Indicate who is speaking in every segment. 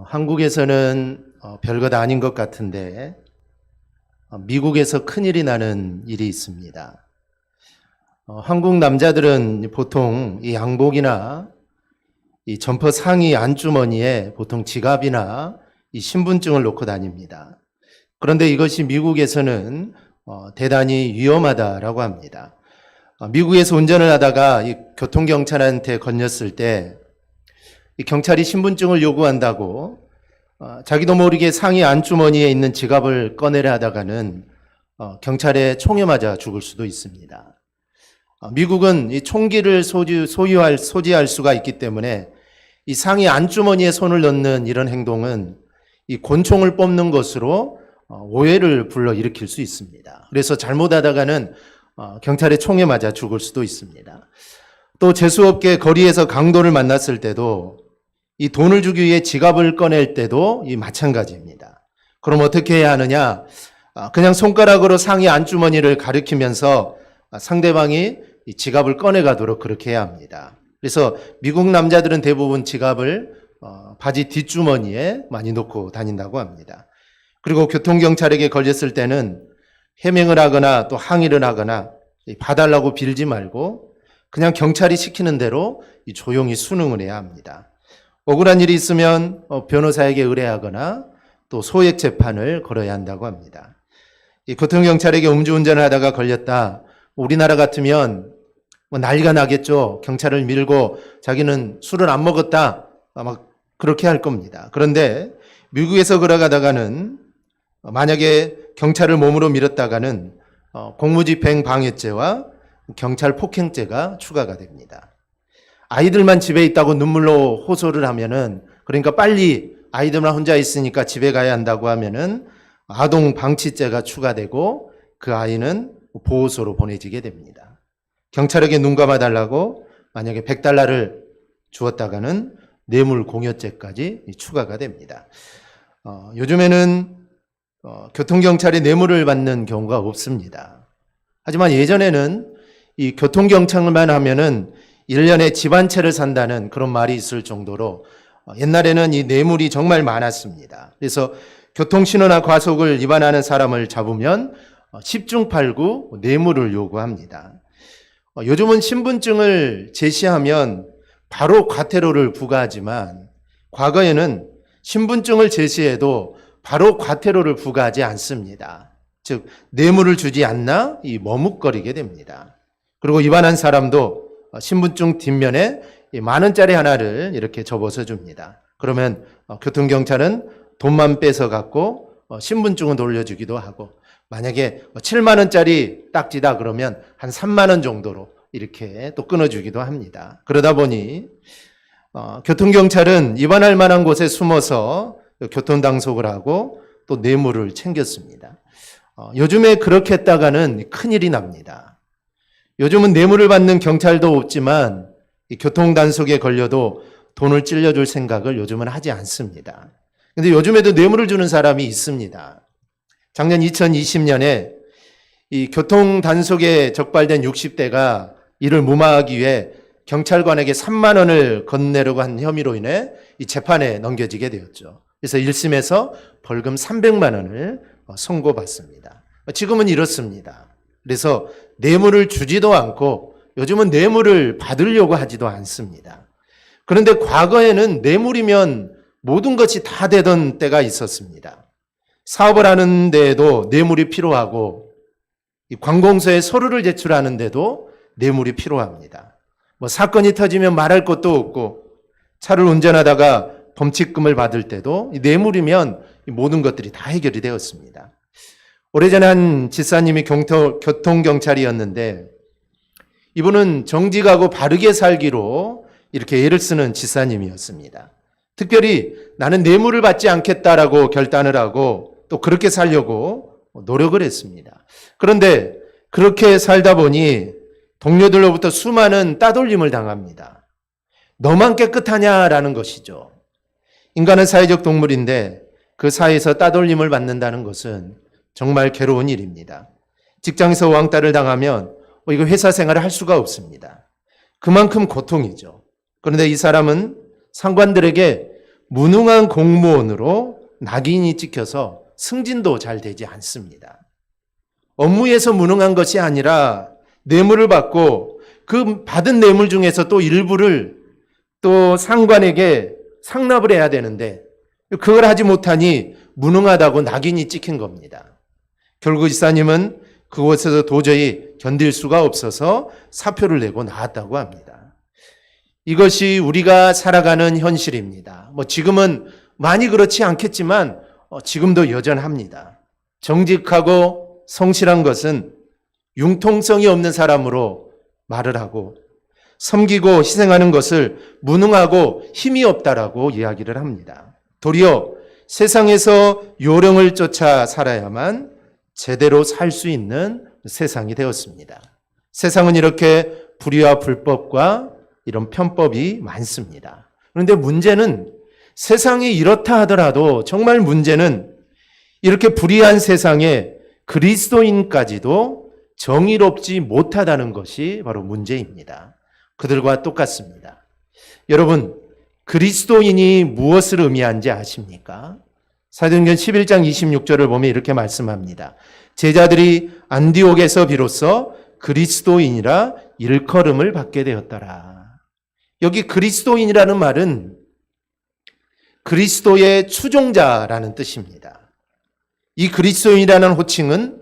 Speaker 1: 한국에서는 별것 아닌 것 같은데 미국에서 큰일이 나는 일이 있습니다. 한국 남자들은 보통 이 양복이나 이 점퍼 상의 안주머니에 보통 지갑이나 이 신분증을 놓고 다닙니다. 그런데 이것이 미국에서는 대단히 위험하다라고 합니다. 미국에서 운전을 하다가 이 교통경찰한테 건렸을 때 이 경찰이 신분증을 요구한다고 자기도 모르게 상의 안주머니에 있는 지갑을 꺼내려 하다가는 경찰에 총에 맞아 죽을 수도 있습니다. 미국은 이 총기를 소지할 수가 있기 때문에 이 상의 안주머니에 손을 넣는 이런 행동은 이 권총을 뽑는 것으로 오해를 불러일으킬 수 있습니다. 그래서 잘못하다가는 경찰의 총에 맞아 죽을 수도 있습니다. 또 재수없게 거리에서 강도를 만났을 때도 이 돈을 주기 위해 지갑을 꺼낼 때도 이 마찬가지입니다. 그럼 어떻게 해야 하느냐? 그냥 손가락으로 상의 안주머니를 가리키면서 상대방이 이 지갑을 꺼내가도록 그렇게 해야 합니다. 그래서 미국 남자들은 대부분 지갑을 바지 뒷주머니에 많이 놓고 다닌다고 합니다. 그리고 교통경찰에게 걸렸을 때는 해명을 하거나 또 항의를 하거나 봐달라고 빌지 말고 그냥 경찰이 시키는 대로 조용히 순응을 해야 합니다. 억울한 일이 있으면 변호사에게 의뢰하거나 또 소액 재판을 걸어야 한다고 합니다. 이 교통경찰에게 음주운전을 하다가 걸렸다. 우리나라 같으면 난리가 나겠죠. 경찰을 밀고 자기는 술을 안 먹었다. 아마 그렇게 할 겁니다. 그런데 미국에서 걸어가다가는 만약에 경찰을 몸으로 밀었다가는 공무집행 방해죄와 경찰 폭행죄가 추가가 됩니다. 아이들만 집에 있다고 눈물로 호소를 하면은, 그러니까 빨리 아이들만 혼자 있으니까 집에 가야 한다고 하면은 아동 방치죄가 추가되고 그 아이는 보호소로 보내지게 됩니다. 경찰에게 눈 감아달라고 만약에 $100를 주었다가는 뇌물 공여죄까지 추가가 됩니다. 요즘에는 교통경찰이 뇌물을 받는 경우가 없습니다. 하지만 예전에는 이 교통경찰만 하면은 1년에 집 한 채를 산다는 그런 말이 있을 정도로 옛날에는 이 뇌물이 정말 많았습니다. 그래서 교통신호나 과속을 위반하는 사람을 잡으면 10중 8구 뇌물을 요구합니다. 요즘은 신분증을 제시하면 바로 과태료를 부과하지만 과거에는 신분증을 제시해도 바로 과태료를 부과하지 않습니다. 즉 뇌물을 주지 않나 머뭇거리게 됩니다. 그리고 위반한 사람도 신분증 뒷면에 10,000원짜리 하나를 이렇게 접어서 줍니다. 그러면 교통경찰은 돈만 뺏어 갖고 신분증은 돌려주기도 하고, 만약에 70,000원짜리 딱지다 그러면 한 30,000원 정도로 이렇게 또 끊어주기도 합니다. 그러다 보니 교통경찰은 위반할 만한 곳에 숨어서 교통단속을 하고 또 뇌물을 챙겼습니다. 요즘에 그렇게 했다가는 큰일이 납니다. 요즘은 뇌물을 받는 경찰도 없지만 이 교통단속에 걸려도 돈을 찔려줄 생각을 요즘은 하지 않습니다. 근데 요즘에도 뇌물을 주는 사람이 있습니다. 작년 2020년에 이 교통단속에 적발된 60대가 이를 무마하기 위해 경찰관에게 30,000원을 건네려고 한 혐의로 인해 이 재판에 넘겨지게 되었죠. 그래서 1심에서 벌금 300만 원을 선고받습니다. 지금은 이렇습니다. 그래서 뇌물을 주지도 않고 요즘은 뇌물을 받으려고 하지도 않습니다. 그런데 과거에는 뇌물이면 모든 것이 다 되던 때가 있었습니다. 사업을 하는 데에도 뇌물이 필요하고 관공서에 서류를 제출하는 데도 뇌물이 필요합니다. 사건이 터지면 말할 것도 없고 차를 운전하다가 범칙금을 받을 때도 뇌물이면 모든 것들이 다 해결이 되었습니다. 오래전에 한 지사님이 교통경찰이었는데 이분은 정직하고 바르게 살기로 이렇게 애를 쓰는 지사님이었습니다. 특별히 나는 뇌물을 받지 않겠다라고 결단을 하고 또 그렇게 살려고 노력을 했습니다. 그런데 그렇게 살다 보니 동료들로부터 수많은 따돌림을 당합니다. 너만 깨끗하냐라는 것이죠. 인간은 사회적 동물인데 그 사회에서 따돌림을 받는다는 것은 정말 괴로운 일입니다. 직장에서 왕따를 당하면 이거 회사 생활을 할 수가 없습니다. 그만큼 고통이죠. 그런데 이 사람은 상관들에게 무능한 공무원으로 낙인이 찍혀서 승진도 잘 되지 않습니다. 업무에서 무능한 것이 아니라 뇌물을 받고 그 받은 뇌물 중에서 또 일부를 또 상관에게 상납을 해야 되는데 그걸 하지 못하니 무능하다고 낙인이 찍힌 겁니다. 결국 이사님은 그곳에서 도저히 견딜 수가 없어서 사표를 내고 나왔다고 합니다. 이것이 우리가 살아가는 현실입니다. 지금은 많이 그렇지 않겠지만 지금도 여전합니다. 정직하고 성실한 것은 융통성이 없는 사람으로 말을 하고 섬기고 희생하는 것을 무능하고 힘이 없다라고 이야기를 합니다. 도리어 세상에서 요령을 쫓아 살아야만 제대로 살 수 있는 세상이 되었습니다. 세상은 이렇게 불의와 불법과 이런 편법이 많습니다. 그런데 문제는 세상이 이렇다 하더라도 정말 문제는 이렇게 불의한 세상에 그리스도인까지도 정의롭지 못하다는 것이 바로 문제입니다. 그들과 똑같습니다. 여러분, 그리스도인이 무엇을 의미하는지 아십니까? 사도행전 11장 26절을 보면 이렇게 말씀합니다. 제자들이 안디옥에서 비로소 그리스도인이라 일컬음을 받게 되었더라. 여기 그리스도인이라는 말은 그리스도의 추종자라는 뜻입니다. 이 그리스도인이라는 호칭은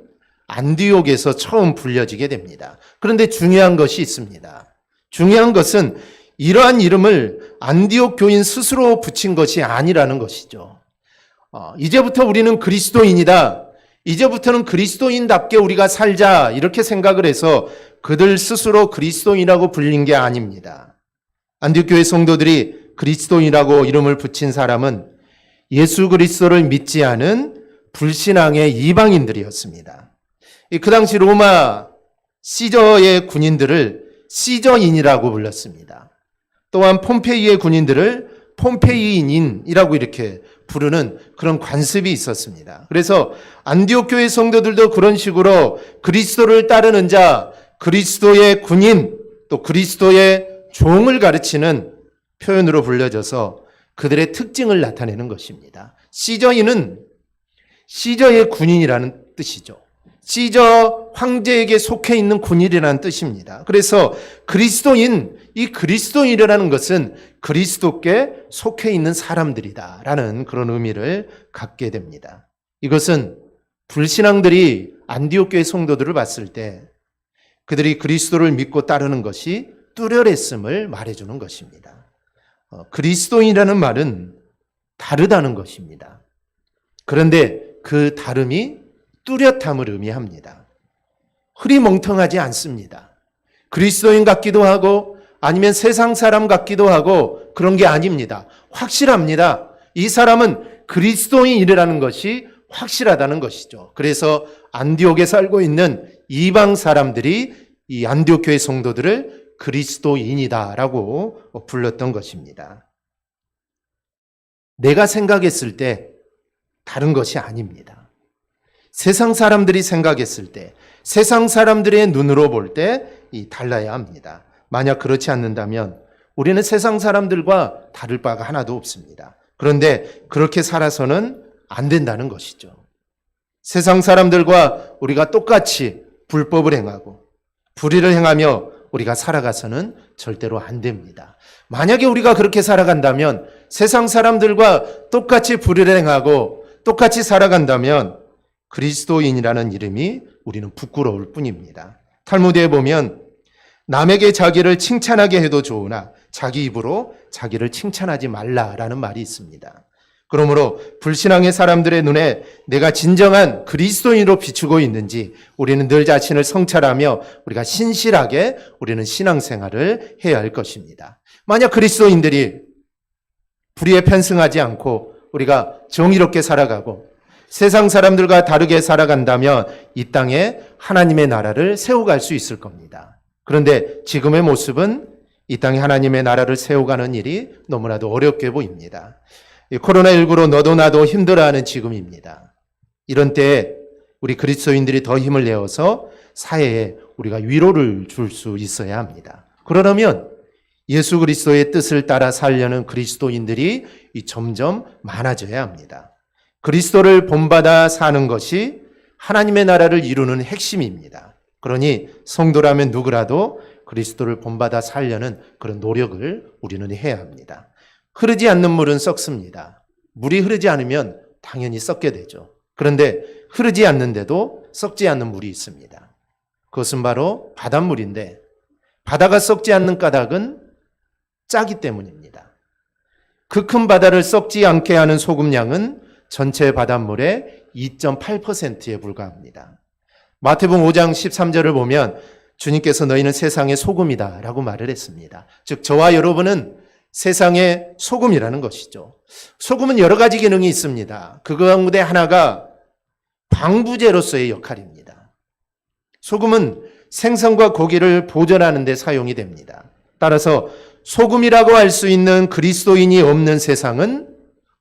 Speaker 1: 안디옥에서 처음 불려지게 됩니다. 그런데 중요한 것이 있습니다. 중요한 것은 이러한 이름을 안디옥 교인 스스로 붙인 것이 아니라는 것이죠. 이제부터 우리는 그리스도인이다. 이제부터는 그리스도인답게 우리가 살자. 이렇게 생각을 해서 그들 스스로 그리스도인이라고 불린 게 아닙니다. 안디옥 교회 성도들이 그리스도인이라고 이름을 붙인 사람은 예수 그리스도를 믿지 않은 불신앙의 이방인들이었습니다. 그 당시 로마 시저의 군인들을 시저인이라고 불렀습니다. 또한 폼페이의 군인들을 폼페이인이라고 이렇게 부르는 그런 관습이 있었습니다. 그래서 안디옥 교회 성도들도 그런 식으로 그리스도를 따르는 자, 그리스도의 군인, 또 그리스도의 종을 가르치는 표현으로 불려져서 그들의 특징을 나타내는 것입니다. 시저인은 시저의 군인이라는 뜻이죠. 시저 황제에게 속해 있는 군인이라는 뜻입니다. 그래서 그리스도인, 이 그리스도인이라는 것은 그리스도께 속해 있는 사람들이다라는 그런 의미를 갖게 됩니다. 이것은 불신앙들이 안디옥 교회 성도들을 봤을 때 그들이 그리스도를 믿고 따르는 것이 뚜렷했음을 말해주는 것입니다. 그리스도인이라는 말은 다르다는 것입니다. 그런데 그 다름이 뚜렷함을 의미합니다. 흐리멍텅하지 않습니다. 그리스도인 같기도 하고 아니면 세상 사람 같기도 하고 그런 게 아닙니다. 확실합니다. 이 사람은 그리스도인이라는 것이 확실하다는 것이죠. 그래서 안디옥에 살고 있는 이방 사람들이 이 안디옥 교회 성도들을 그리스도인이다라고 불렀던 것입니다. 내가 생각했을 때 다른 것이 아닙니다. 세상 사람들이 생각했을 때, 세상 사람들의 눈으로 볼 때 달라야 합니다. 만약 그렇지 않는다면 우리는 세상 사람들과 다를 바가 하나도 없습니다. 그런데 그렇게 살아서는 안 된다는 것이죠. 세상 사람들과 우리가 똑같이 불법을 행하고 불의를 행하며 우리가 살아가서는 절대로 안 됩니다. 만약에 우리가 그렇게 살아간다면 세상 사람들과 똑같이 불의를 행하고 똑같이 살아간다면 그리스도인이라는 이름이 우리는 부끄러울 뿐입니다. 탈무드에 보면 남에게 자기를 칭찬하게 해도 좋으나 자기 입으로 자기를 칭찬하지 말라라는 말이 있습니다. 그러므로 불신앙의 사람들의 눈에 내가 진정한 그리스도인으로 비추고 있는지 우리는 늘 자신을 성찰하며 우리가 신실하게 우리는 신앙생활을 해야 할 것입니다. 만약 그리스도인들이 불의에 편승하지 않고 우리가 정의롭게 살아가고 세상 사람들과 다르게 살아간다면 이 땅에 하나님의 나라를 세워갈 수 있을 겁니다. 그런데 지금의 모습은 이 땅에 하나님의 나라를 세워가는 일이 너무나도 어렵게 보입니다. 코로나19로 너도 나도 힘들어하는 지금입니다. 이런 때에 우리 그리스도인들이 더 힘을 내어서 사회에 우리가 위로를 줄 수 있어야 합니다. 그러려면 예수 그리스도의 뜻을 따라 살려는 그리스도인들이 점점 많아져야 합니다. 그리스도를 본받아 사는 것이 하나님의 나라를 이루는 핵심입니다. 그러니 성도라면 누구라도 그리스도를 본받아 살려는 그런 노력을 우리는 해야 합니다. 흐르지 않는 물은 썩습니다. 물이 흐르지 않으면 당연히 썩게 되죠. 그런데 흐르지 않는데도 썩지 않는 물이 있습니다. 그것은 바로 바닷물인데 바다가 썩지 않는 까닭은 짜기 때문입니다. 그 큰 바다를 썩지 않게 하는 소금량은 전체 바닷물의 2.8%에 불과합니다. 마태복음 5장 13절을 보면 주님께서 너희는 세상의 소금이다 라고 말을 했습니다. 즉 저와 여러분은 세상의 소금이라는 것이죠. 소금은 여러 가지 기능이 있습니다. 그 가운데 하나가 방부제로서의 역할입니다. 소금은 생선과 고기를 보존하는 데 사용이 됩니다. 따라서 소금이라고 할 수 있는 그리스도인이 없는 세상은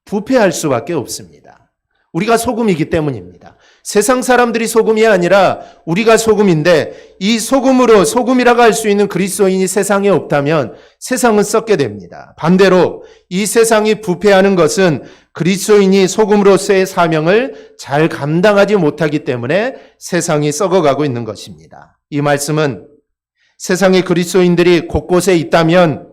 Speaker 1: 부패할 수밖에 없습니다. 우리가 소금이기 때문입니다. 세상 사람들이 소금이 아니라 우리가 소금인데 이 소금으로 소금이라고 할 수 있는 그리스도인이 세상에 없다면 세상은 썩게 됩니다. 반대로 이 세상이 부패하는 것은 그리스도인이 소금으로서의 사명을 잘 감당하지 못하기 때문에 세상이 썩어가고 있는 것입니다. 이 말씀은 세상의 그리스도인들이 곳곳에 있다면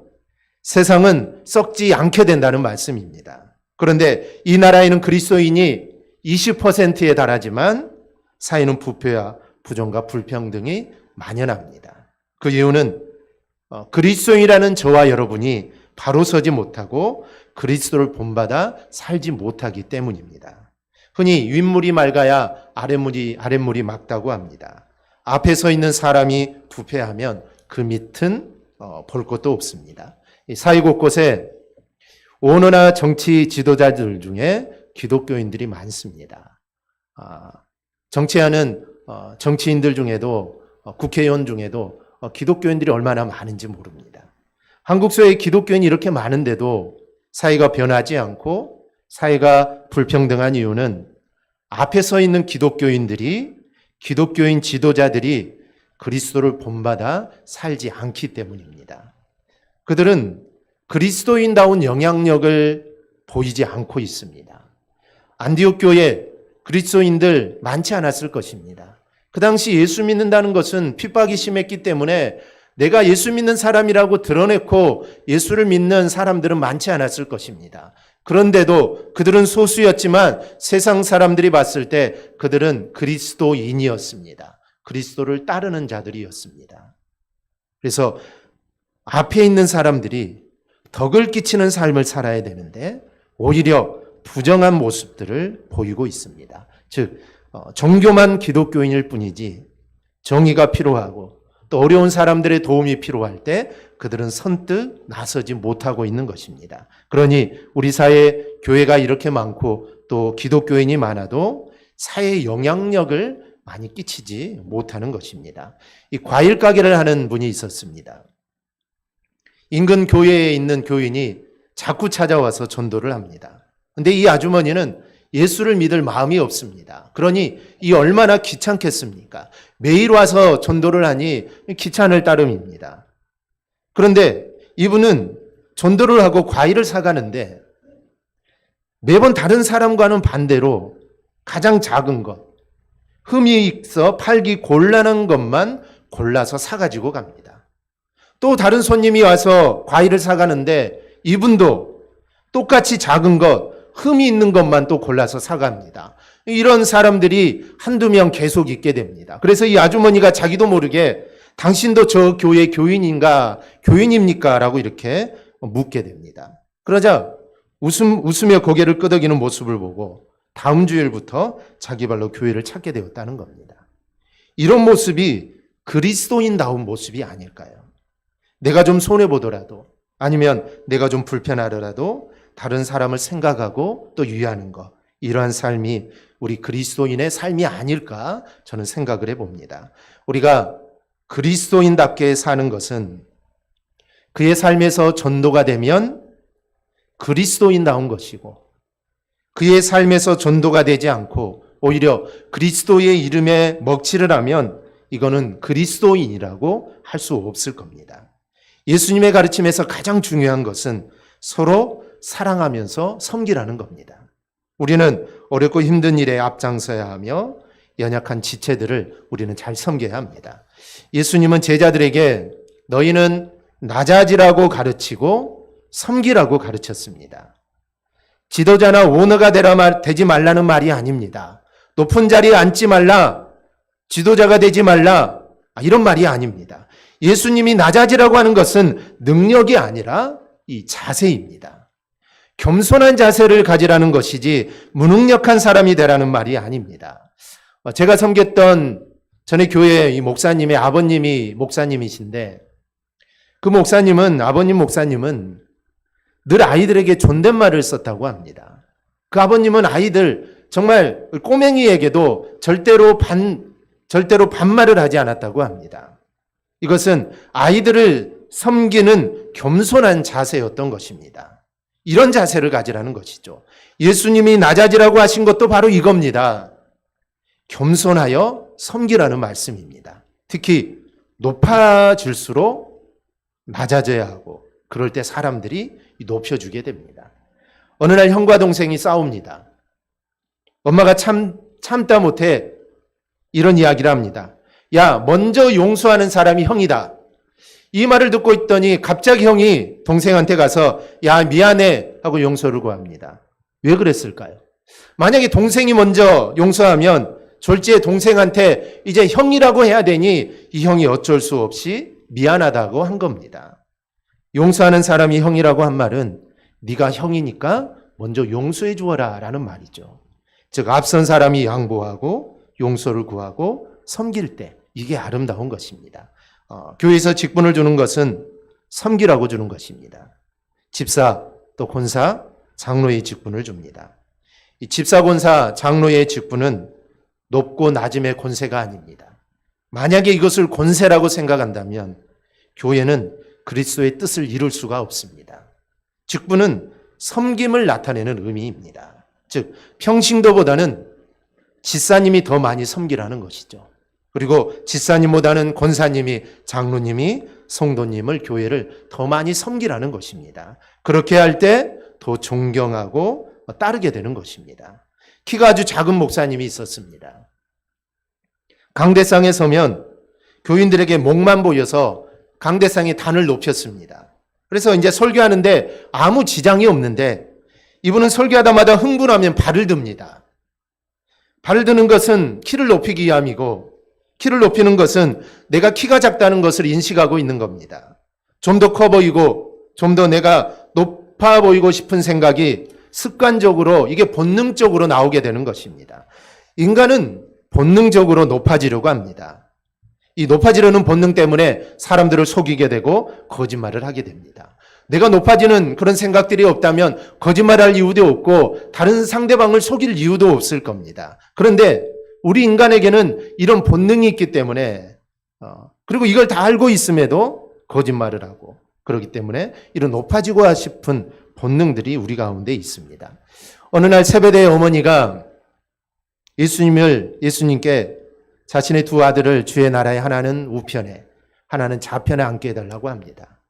Speaker 1: 세상은 썩지 않게 된다는 말씀입니다. 그런데 이 나라에는 그리스도인이 20%에 달하지만 사회는 부패와 부정과 불평등이 만연합니다. 그 이유는 그리스도인이라는 저와 여러분이 바로 서지 못하고 그리스도를 본받아 살지 못하기 때문입니다. 흔히 윗물이 맑아야 아랫물이 맑다고 합니다. 앞에 서 있는 사람이 부패하면 그 밑은 볼 것도 없습니다. 사회 곳곳에 언어나 정치 지도자들 중에 기독교인들이 많습니다. 정치하는 정치인들 중에도 국회의원 중에도 기독교인들이 얼마나 많은지 모릅니다. 한국 사회에 기독교인이 이렇게 많은데도 사회가 변하지 않고 사회가 불평등한 이유는 앞에 서 있는 기독교인 지도자들이 그리스도를 본받아 살지 않기 때문입니다. 그들은 그리스도인다운 영향력을 보이지 않고 있습니다. 안디옥 교회 그리스도인들 많지 않았을 것입니다. 그 당시 예수 믿는다는 것은 핍박이 심했기 때문에 내가 예수 믿는 사람이라고 드러내고 예수를 믿는 사람들은 많지 않았을 것입니다. 그런데도 그들은 소수였지만 세상 사람들이 봤을 때 그들은 그리스도인이었습니다. 그리스도를 따르는 자들이었습니다. 그래서 앞에 있는 사람들이 덕을 끼치는 삶을 살아야 되는데 오히려 부정한 모습들을 보이고 있습니다. 즉 정교만 기독교인일 뿐이지 정의가 필요하고 또 어려운 사람들의 도움이 필요할 때 그들은 선뜻 나서지 못하고 있는 것입니다. 그러니 우리 사회에 교회가 이렇게 많고 또 기독교인이 많아도 사회에 영향력을 많이 끼치지 못하는 것입니다. 이 과일 가게를 하는 분이 있었습니다. 인근 교회에 있는 교인이 자꾸 찾아와서 전도를 합니다. 근데 이 아주머니는 예수를 믿을 마음이 없습니다. 그러니 이 얼마나 귀찮겠습니까? 매일 와서 전도를 하니 귀찮을 따름입니다. 그런데 이분은 전도를 하고 과일을 사가는데 매번 다른 사람과는 반대로 가장 작은 것, 흠이 있어 팔기 곤란한 것만 골라서 사가지고 갑니다. 또 다른 손님이 와서 과일을 사가는데 이분도 똑같이 작은 것, 흠이 있는 것만 또 골라서 사갑니다. 이런 사람들이 한두 명 계속 있게 됩니다. 그래서 이 아주머니가 자기도 모르게 당신도 저 교회 교인입니까? 라고 이렇게 묻게 됩니다. 그러자 웃으며 고개를 끄덕이는 모습을 보고 다음 주일부터 자기 발로 교회를 찾게 되었다는 겁니다. 이런 모습이 그리스도인다운 모습이 아닐까요? 내가 좀 손해보더라도 아니면 내가 좀 불편하더라도 다른 사람을 생각하고 또 유의하는 것, 이러한 삶이 우리 그리스도인의 삶이 아닐까 저는 생각을 해봅니다. 우리가 그리스도인답게 사는 것은 그의 삶에서 전도가 되면 그리스도인다운 것이고 그의 삶에서 전도가 되지 않고 오히려 그리스도의 이름에 먹칠을 하면 이거는 그리스도인이라고 할 수 없을 겁니다. 예수님의 가르침에서 가장 중요한 것은 서로 사랑하면서 섬기라는 겁니다. 우리는 어렵고 힘든 일에 앞장서야 하며 연약한 지체들을 우리는 잘 섬겨야 합니다. 예수님은 제자들에게 너희는 낮아지라고 가르치고 섬기라고 가르쳤습니다. 지도자나 오너가 되지 말라는 말이 아닙니다. 높은 자리에 앉지 말라, 지도자가 되지 말라, 이런 말이 아닙니다. 예수님이 낮아지라고 하는 것은 능력이 아니라 이 자세입니다. 겸손한 자세를 가지라는 것이지 무능력한 사람이 되라는 말이 아닙니다. 제가 섬겼던 전에 교회 이 목사님의 아버님이 목사님이신데 그 아버님 목사님은 늘 아이들에게 존댓말을 썼다고 합니다. 그 아버님은 아이들 정말 꼬맹이에게도 절대로 반말을 하지 않았다고 합니다. 이것은 아이들을 섬기는 겸손한 자세였던 것입니다. 이런 자세를 가지라는 것이죠. 예수님이 낮아지라고 하신 것도 바로 이겁니다. 겸손하여 섬기라는 말씀입니다. 특히 높아질수록 낮아져야 하고 그럴 때 사람들이 높여주게 됩니다. 어느 날 형과 동생이 싸웁니다. 엄마가 참다 못해 이런 이야기를 합니다. 야, 먼저 용서하는 사람이 형이다. 이 말을 듣고 있더니 갑자기 형이 동생한테 가서 야, 미안해 하고 용서를 구합니다. 왜 그랬을까요? 만약에 동생이 먼저 용서하면 졸지에 동생한테 이제 형이라고 해야 되니 이 형이 어쩔 수 없이 미안하다고 한 겁니다. 용서하는 사람이 형이라고 한 말은 네가 형이니까 먼저 용서해 주어라 라는 말이죠. 즉 앞선 사람이 양보하고 용서를 구하고 섬길 때 이게 아름다운 것입니다. 교회에서 직분을 주는 것은 섬기라고 주는 것입니다. 집사 또 권사, 장로의 직분을 줍니다. 이 집사, 권사, 장로의 직분은 높고 낮음의 권세가 아닙니다. 만약에 이것을 권세라고 생각한다면 교회는 그리스도의 뜻을 이룰 수가 없습니다. 직분은 섬김을 나타내는 의미입니다. 즉 평신도보다는 집사님이 더 많이 섬기라는 것이죠. 그리고 집사님보다는 권사님이, 장로님이 성도님을, 교회를 더 많이 섬기라는 것입니다. 그렇게 할 때 더 존경하고 따르게 되는 것입니다. 키가 아주 작은 목사님이 있었습니다. 강대상에 서면 교인들에게 목만 보여서 강대상의 단을 높였습니다. 그래서 이제 설교하는데 아무 지장이 없는데 이분은 설교하다마다 흥분하면 발을 듭니다. 발을 드는 것은 키를 높이기 위함이고 키를 높이는 것은 내가 키가 작다는 것을 인식하고 있는 겁니다. 좀 더 커 보이고 좀 더 내가 높아 보이고 싶은 생각이 습관적으로 이게 본능적으로 나오게 되는 것입니다. 인간은 본능적으로 높아지려고 합니다. 이 높아지려는 본능 때문에 사람들을 속이게 되고 거짓말을 하게 됩니다. 내가 높아지는 그런 생각들이 없다면 거짓말할 이유도 없고 다른 상대방을 속일 이유도 없을 겁니다. 그런데 우리 인간에게는 이런 본능이 있기 때문에 그리고 이걸 다 알고 있음에도 거짓말을 하고 그렇기 때문에 이런 높아지고 싶은 본능들이 우리 가운데 있습니다. 어느 날 세베대의 어머니가 예수님께 자신의 두 아들을 주의 나라에 하나는 우편에 하나는 좌편에 앉게 해달라고 합니다.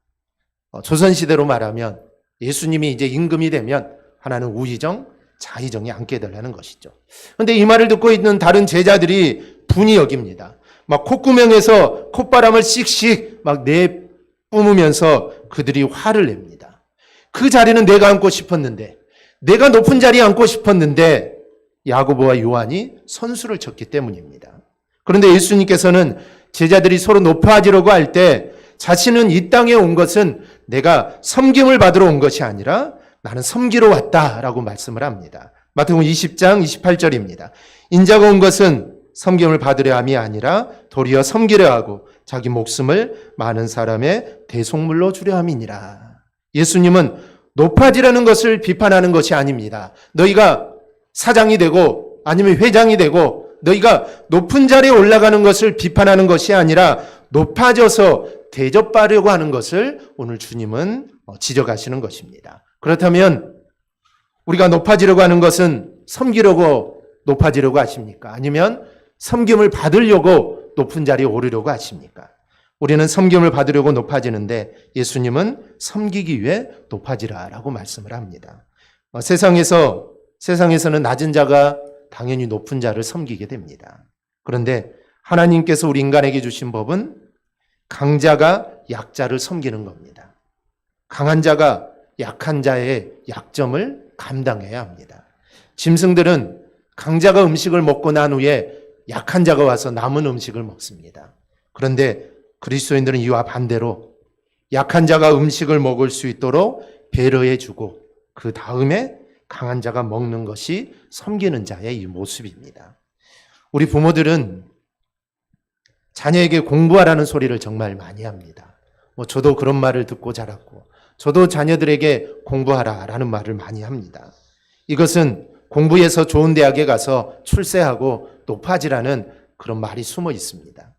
Speaker 1: 조선시대로 말하면 예수님이 이제 임금이 되면 하나는 우의정, 좌의정에 앉게 해달라는 것이죠. 그런데 이 말을 듣고 있는 다른 제자들이 분이 여깁니다. 막 콧구멍에서 콧바람을 씩씩 막 내뿜으면서 그들이 화를 냅니다. 그 자리는 내가 앉고 싶었는데, 내가 높은 자리에 앉고 싶었는데 야고보와 요한이 선수를 쳤기 때문입니다. 그런데 예수님께서는 제자들이 서로 높아지려고 할 때 자신은 이 땅에 온 것은 내가 섬김을 받으러 온 것이 아니라 나는 섬기러 왔다라고 말씀을 합니다. 마태복음 20장 28절입니다. 인자가 온 것은 섬김을 받으려 함이 아니라 도리어 섬기려 하고 자기 목숨을 많은 사람의 대속물로 주려 함이니라. 예수님은 높아지려는 것을 비판하는 것이 아닙니다. 너희가 사장이 되고 아니면 회장이 되고 너희가 높은 자리에 올라가는 것을 비판하는 것이 아니라 높아져서 대접받으려고 하는 것을 오늘 주님은 지적하시는 것입니다. 그렇다면 우리가 높아지려고 하는 것은 섬기려고 높아지려고 하십니까? 아니면 섬김을 받으려고 높은 자리에 오르려고 하십니까? 우리는 섬김을 받으려고 높아지는데 예수님은 섬기기 위해 높아지라라고 말씀을 합니다. 세상에서는 낮은 자가 당연히 높은 자를 섬기게 됩니다. 그런데 하나님께서 우리 인간에게 주신 법은 강자가 약자를 섬기는 겁니다. 강한 자가 약한 자의 약점을 감당해야 합니다. 짐승들은 강자가 음식을 먹고 난 후에 약한 자가 와서 남은 음식을 먹습니다. 그런데 그리스도인들은 이와 반대로 약한 자가 음식을 먹을 수 있도록 배려해주고 그 다음에 강한 자가 먹는 것이 섬기는 자의 이 모습입니다. 우리 부모들은 자녀에게 공부하라는 소리를 정말 많이 합니다. 저도 그런 말을 듣고 자랐고 저도 자녀들에게 공부하라라는 말을 많이 합니다. 이것은 공부해서 좋은 대학에 가서 출세하고 높아지라는 그런 말이 숨어 있습니다.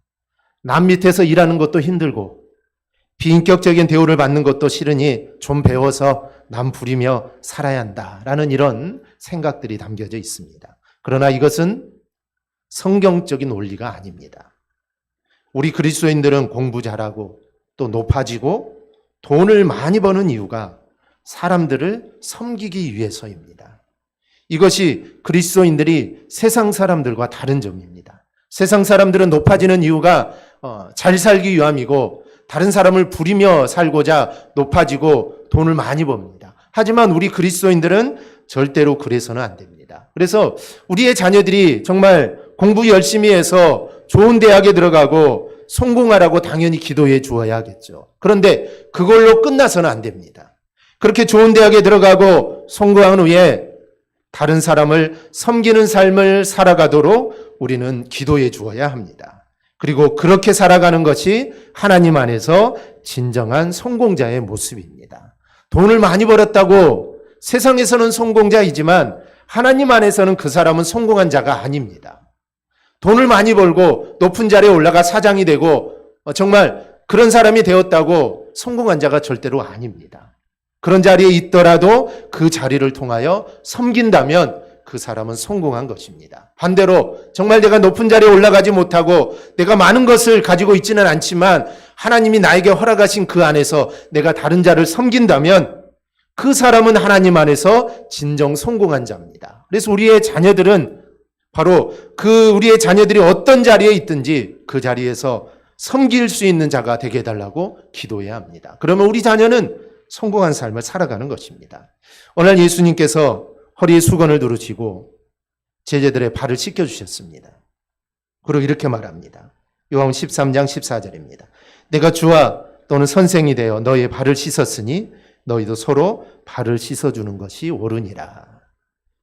Speaker 1: 남 밑에서 일하는 것도 힘들고 비인격적인 대우를 받는 것도 싫으니 좀 배워서 남 부리며 살아야 한다라는 이런 생각들이 담겨져 있습니다. 그러나 이것은 성경적인 원리가 아닙니다. 우리 그리스도인들은 공부 잘하고 또 높아지고 돈을 많이 버는 이유가 사람들을 섬기기 위해서입니다. 이것이 그리스도인들이 세상 사람들과 다른 점입니다. 세상 사람들은 높아지는 이유가 잘 살기 위함이고 다른 사람을 부리며 살고자 높아지고 돈을 많이 법니다. 하지만 우리 그리스도인들은 절대로 그래서는 안 됩니다. 그래서 우리의 자녀들이 정말 공부 열심히 해서 좋은 대학에 들어가고 성공하라고 당연히 기도해 주어야 하겠죠. 그런데 그걸로 끝나서는 안 됩니다. 그렇게 좋은 대학에 들어가고 성공한 후에 다른 사람을 섬기는 삶을 살아가도록 우리는 기도해 주어야 합니다. 그리고 그렇게 살아가는 것이 하나님 안에서 진정한 성공자의 모습입니다. 돈을 많이 벌었다고 세상에서는 성공자이지만 하나님 안에서는 그 사람은 성공한 자가 아닙니다. 돈을 많이 벌고 높은 자리에 올라가 사장이 되고 정말 그런 사람이 되었다고 성공한 자가 절대로 아닙니다. 그런 자리에 있더라도 그 자리를 통하여 섬긴다면 그 사람은 성공한 것입니다. 반대로 정말 내가 높은 자리에 올라가지 못하고 내가 많은 것을 가지고 있지는 않지만 하나님이 나에게 허락하신 그 안에서 내가 다른 자를 섬긴다면 그 사람은 하나님 안에서 진정 성공한 자입니다. 그래서 우리의 자녀들은 바로 우리의 자녀들이 어떤 자리에 있든지 그 자리에서 섬길 수 있는 자가 되게 해달라고 기도해야 합니다. 그러면 우리 자녀는 성공한 삶을 살아가는 것입니다. 오늘 예수님께서 허리에 수건을 두르시고 제자들의 발을 씻겨주셨습니다. 그리고 이렇게 말합니다. 요한복음 13장 14절입니다. 내가 주와 또는 선생이 되어 너의 발을 씻었으니 너희도 서로 발을 씻어주는 것이 옳으니라.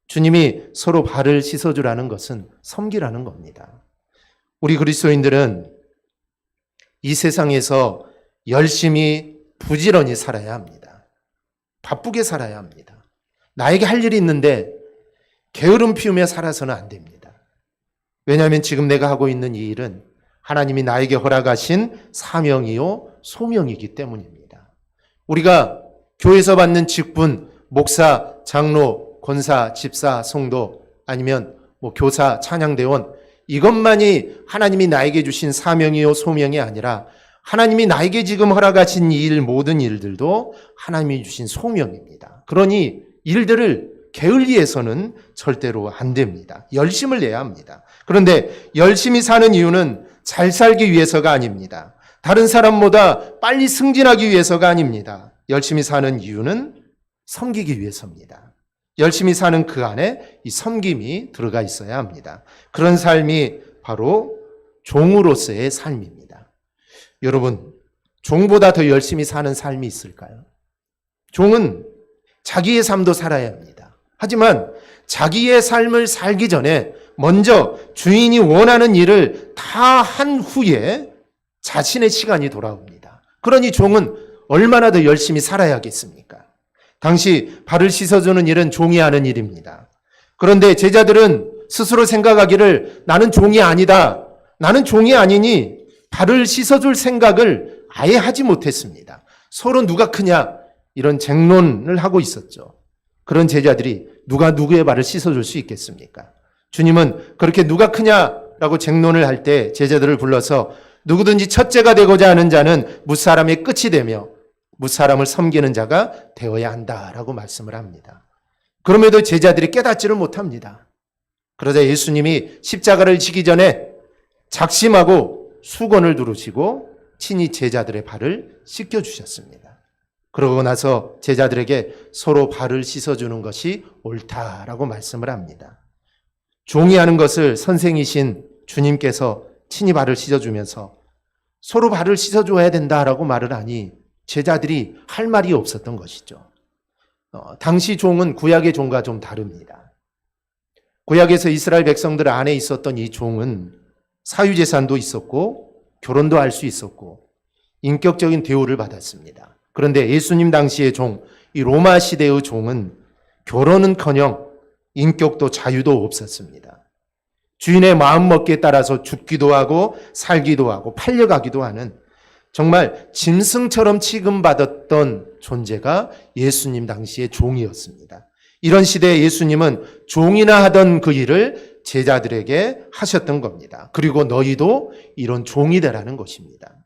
Speaker 1: 주님이 서로 발을 씻어주라는 것은 섬기라는 겁니다. 우리 그리스도인들은 이 세상에서 열심히 부지런히 살아야 합니다. 바쁘게 살아야 합니다. 나에게 할 일이 있는데 게으름 피우며 살아서는 안 됩니다. 왜냐하면 지금 내가 하고 있는 이 일은 하나님이 나에게 허락하신 사명이요 소명이기 때문입니다. 우리가 교회에서 받는 직분, 목사, 장로, 권사, 집사, 성도 아니면 교사, 찬양대원 이것만이 하나님이 나에게 주신 사명이요 소명이 아니라 하나님이 나에게 지금 허락하신 이 일 모든 일들도 하나님이 주신 소명입니다. 그러니 일들을 게을리해서는 절대로 안 됩니다. 열심을 내야 합니다. 그런데 열심히 사는 이유는 잘 살기 위해서가 아닙니다. 다른 사람보다 빨리 승진하기 위해서가 아닙니다. 열심히 사는 이유는 섬기기 위해서입니다. 열심히 사는 그 안에 이 섬김이 들어가 있어야 합니다. 그런 삶이 바로 종으로서의 삶입니다. 여러분, 종보다 더 열심히 사는 삶이 있을까요? 종은 자기의 삶도 살아야 합니다. 하지만 자기의 삶을 살기 전에 먼저 주인이 원하는 일을 다 한 후에 자신의 시간이 돌아옵니다. 그러니 종은 얼마나 더 열심히 살아야겠습니까? 당시 발을 씻어주는 일은 종이 하는 일입니다. 그런데 제자들은 스스로 생각하기를 나는 종이 아니다. 나는 종이 아니니 발을 씻어줄 생각을 아예 하지 못했습니다. 서로 누가 크냐 이런 쟁론을 하고 있었죠. 그런 제자들이 누가 누구의 발을 씻어줄 수 있겠습니까? 주님은 그렇게 누가 크냐라고 쟁론을 할 때 제자들을 불러서 누구든지 첫째가 되고자 하는 자는 무사람의 끝이 되며 무사람을 섬기는 자가 되어야 한다라고 말씀을 합니다. 그럼에도 제자들이 깨닫지를 못합니다. 그러자 예수님이 십자가를 지기 전에 작심하고 수건을 두르시고 친히 제자들의 발을 씻겨주셨습니다. 그러고 나서 제자들에게 서로 발을 씻어주는 것이 옳다라고 말씀을 합니다. 종이 하는 것을 선생이신 주님께서 친히 발을 씻어주면서 서로 발을 씻어줘야 된다라고 말을 하니 제자들이 할 말이 없었던 것이죠. 당시 종은 구약의 종과 좀 다릅니다. 구약에서 이스라엘 백성들 안에 있었던 이 종은 사유재산도 있었고 결혼도 할 수 있었고 인격적인 대우를 받았습니다. 그런데 예수님 당시의 종, 이 로마 시대의 종은 결혼은커녕 인격도 자유도 없었습니다. 주인의 마음먹기에 따라서 죽기도 하고 살기도 하고 팔려가기도 하는 정말 짐승처럼 취급받았던 존재가 예수님 당시의 종이었습니다. 이런 시대에 예수님은 종이나 하던 그 일을 제자들에게 하셨던 겁니다. 그리고 너희도 이런 종이 되라는 것입니다.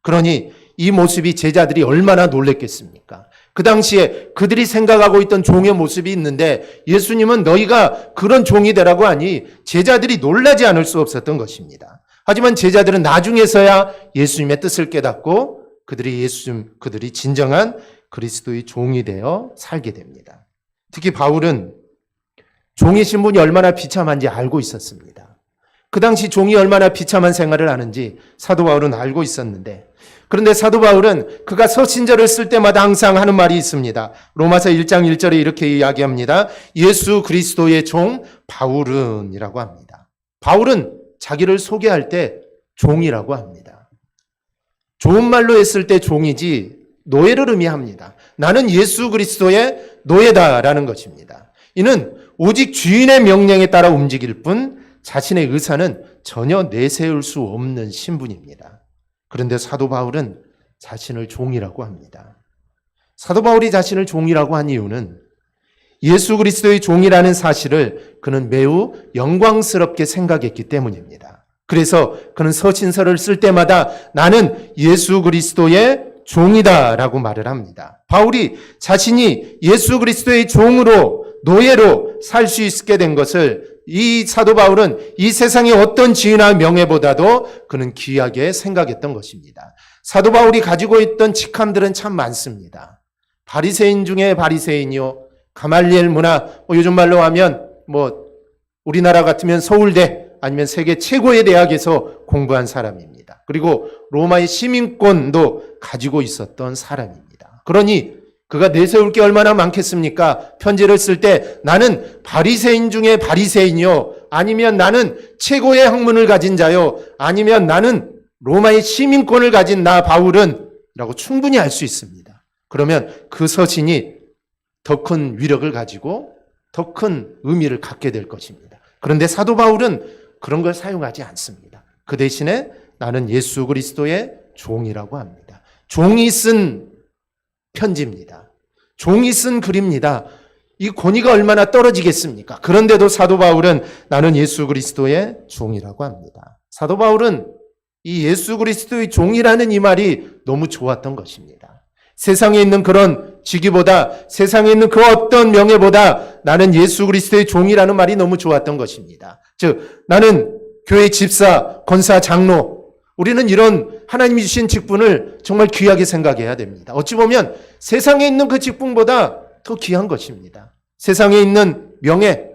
Speaker 1: 그러니 이 모습이 제자들이 얼마나 놀랬겠습니까? 그 당시에 그들이 생각하고 있던 종의 모습이 있는데 예수님은 너희가 그런 종이 되라고 하니 제자들이 놀라지 않을 수 없었던 것입니다. 하지만 제자들은 나중에서야 예수님의 뜻을 깨닫고 그들이 진정한 그리스도의 종이 되어 살게 됩니다. 특히 바울은 종의 신분이 얼마나 비참한지 알고 있었습니다. 그 당시 종이 얼마나 비참한 생활을 하는지 사도 바울은 알고 있었는데, 그런데 사도 바울은 그가 서신절을 쓸 때마다 항상 하는 말이 있습니다. 로마서 1장 1절에 이렇게 이야기합니다. 예수 그리스도의 종 바울은이라고 합니다. 바울은 자기를 소개할 때 종이라고 합니다. 좋은 말로 했을 때 종이지 노예를 의미합니다. 나는 예수 그리스도의 노예다라는 것입니다. 이는 오직 주인의 명령에 따라 움직일 뿐 자신의 의사는 전혀 내세울 수 없는 신분입니다. 그런데 사도 바울은 자신을 종이라고 합니다. 사도 바울이 자신을 종이라고 한 이유는 예수 그리스도의 종이라는 사실을 그는 매우 영광스럽게 생각했기 때문입니다. 그래서 그는 서신서를 쓸 때마다 나는 예수 그리스도의 종이다라고 말을 합니다. 바울이 자신이 예수 그리스도의 종으로 노예로 살 수 있게 된 것을 이 사도 바울은 이 세상의 어떤 지위나 명예보다도 그는 귀하게 생각했던 것입니다. 사도 바울이 가지고 있던 직함들은 참 많습니다. 바리새인 중에 바리새인이요, 가말리엘 문화, 요즘 말로 하면 우리나라 같으면 서울대 아니면 세계 최고의 대학에서 공부한 사람입니다. 그리고 로마의 시민권도 가지고 있었던 사람입니다. 그러니 그가 내세울 게 얼마나 많겠습니까? 편지를 쓸 때 나는 바리새인 중에 바리새인이요, 아니면 나는 최고의 학문을 가진 자요, 아니면 나는 로마의 시민권을 가진 나 바울은 라고 충분히 알 수 있습니다. 그러면 그 서신이 더 큰 위력을 가지고 더 큰 의미를 갖게 될 것입니다. 그런데 사도 바울은 그런 걸 사용하지 않습니다. 그 대신에 나는 예수 그리스도의 종이라고 합니다. 종이 쓴 편지입니다. 종이 쓴 글입니다. 이 권위가 얼마나 떨어지겠습니까? 그런데도 사도 바울은 나는 예수 그리스도의 종이라고 합니다. 사도 바울은 이 예수 그리스도의 종이라는 이 말이 너무 좋았던 것입니다. 세상에 있는 그런 직위보다, 세상에 있는 그 어떤 명예보다 나는 예수 그리스도의 종이라는 말이 너무 좋았던 것입니다. 즉, 나는 교회 집사, 권사, 장로, 우리는 이런 하나님이 주신 직분을 정말 귀하게 생각해야 됩니다. 어찌 보면 세상에 있는 그 직분보다 더 귀한 것입니다. 세상에 있는 명예,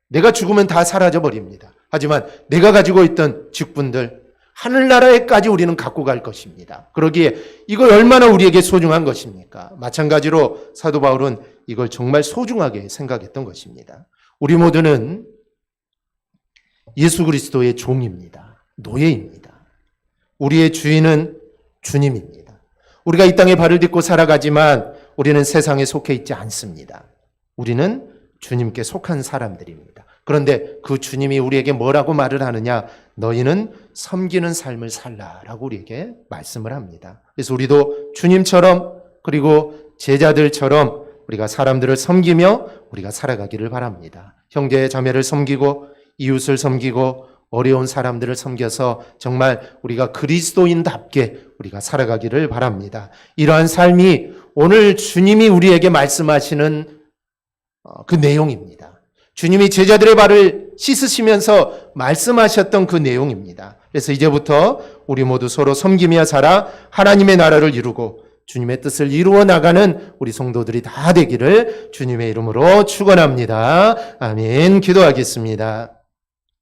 Speaker 1: 내가 죽으면 다 사라져 버립니다. 하지만 내가 가지고 있던 직분들, 하늘나라에까지 우리는 갖고 갈 것입니다. 그러기에 이걸 얼마나 우리에게 소중한 것입니까? 마찬가지로 사도 바울은 이걸 정말 소중하게 생각했던 것입니다. 우리 모두는 예수 그리스도의 종입니다. 노예입니다. 우리의 주인은 주님입니다. 우리가 이 땅에 발을 딛고 살아가지만 우리는 세상에 속해 있지 않습니다. 우리는 주님께 속한 사람들입니다. 그런데 그 주님이 우리에게 뭐라고 말을 하느냐? 너희는 섬기는 삶을 살라라고 우리에게 말씀을 합니다. 그래서 우리도 주님처럼, 그리고 제자들처럼 우리가 사람들을 섬기며 우리가 살아가기를 바랍니다. 형제 자매를 섬기고 이웃을 섬기고 어려운 사람들을 섬겨서 정말 우리가 그리스도인답게 우리가 살아가기를 바랍니다. 이러한 삶이 오늘 주님이 우리에게 말씀하시는 그 내용입니다. 주님이 제자들의 발을 씻으시면서 말씀하셨던 그 내용입니다. 그래서 이제부터 우리 모두 서로 섬기며 살아 하나님의 나라를 이루고 주님의 뜻을 이루어 나가는 우리 성도들이 다 되기를 주님의 이름으로 축원합니다. 아멘. 기도하겠습니다.